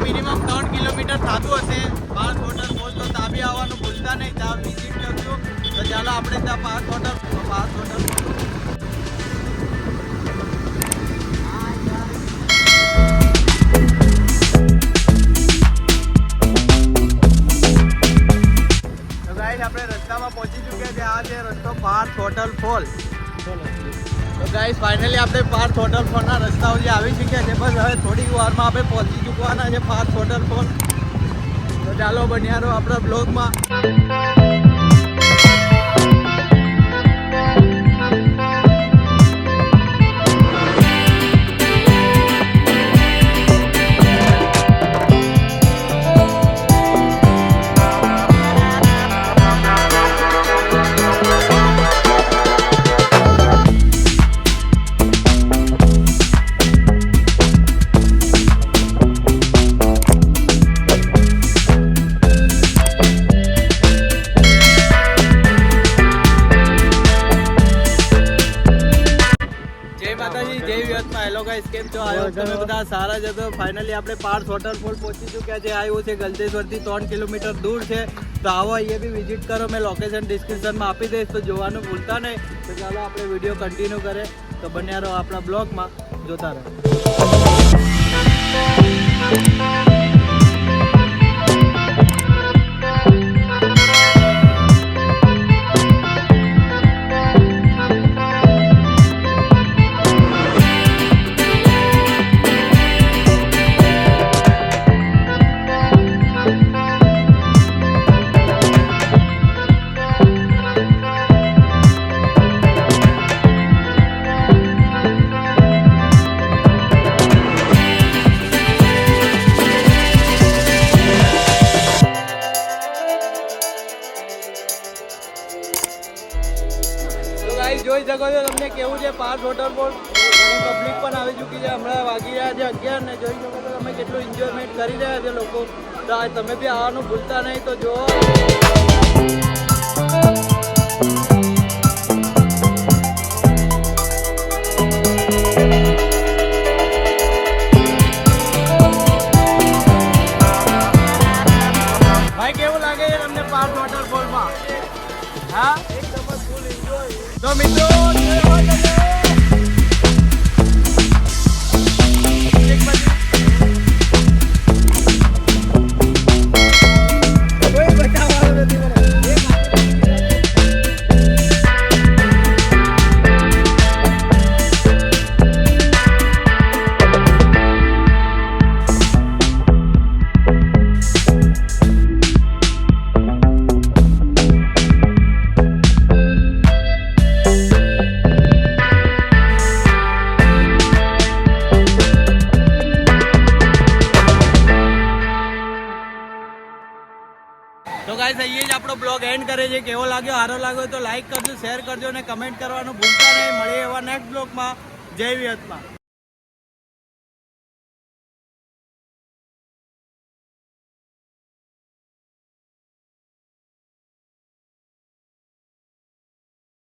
Minimum 3 kilometre થતું હશે Parth waterfall, તો ત્યાં બી આવવાનું ભૂલતા નહીં, ત્યાં વિઝિટ કરજો. તો ચાલો આપણે ત્યાં પાર્થ વોટરફોલ આપણે રસ્તામાં પહોંચી ચૂક્યા છે. આ છે રસ્તો પાર્થ વોટરફોલ. તો ગાઈસ ફાઇનલી આપણે પાર્થ વોટરફોલના રસ્તાઓ જે આવી ચૂક્યા છે. બસ હવે થોડી વારમાં આપણે પહોંચી ચૂકવાના છે પાર્થ વોટરફોલ. તો ચાલો બન્યા રહો આપણા બ્લોગમાં. હેલો ગાઈસ, કેમ છો? આયો તમે બધા સારા જ હતો. ફાઇનલી આપણે પાર્થ વોટરફોલ પહોંચી ચૂક્યા છે. આવ્યું છે ગલતેશ્વરથી 3 કિલોમીટર દૂર છે. તો આવો અહીંયા બી વિઝિટ કરો. મેં લોકેશન ડિસ્ક્રિપ્શનમાં આપી દઈશ, તો જોવાનું ભૂલતા નહીં. તો ચાલો આપણે વિડીયો કન્ટિન્યુ કરે. તો બન્યા રહો આપણા બ્લોગમાં, જોતા રહો. જોઈ શકો છો તમને કેવું છે પાર્થ વોટરફોલ. ઘણી પબ્લિક પણ આવી ચૂકી છે. હમણાં વાગી રહ્યા છે 11 ને જોઈ શકો છો તમે કેટલું એન્જોયમેન્ટ કરી રહ્યા છે લોકો. તો તમે બી આવવાનું ભૂલતા નહીં. તો જુઓ ભાઈ કેવું લાગે છે તમને પાર્થ વોટરફોલમાં? હા, તો મિત્રો ગાઈસ અહીંયા જ આપણો બ્લોગ એન્ડ કરે છે. કેવો લાગ્યો? સારો લાગ્યો તો લાઈક કરજો, શેર કરજો અને કમેન્ટ કરવાનું ભૂલતા નહીં. મળીએ એવા નેક્સ્ટ બ્લોગમાં. જય વિહતમાં.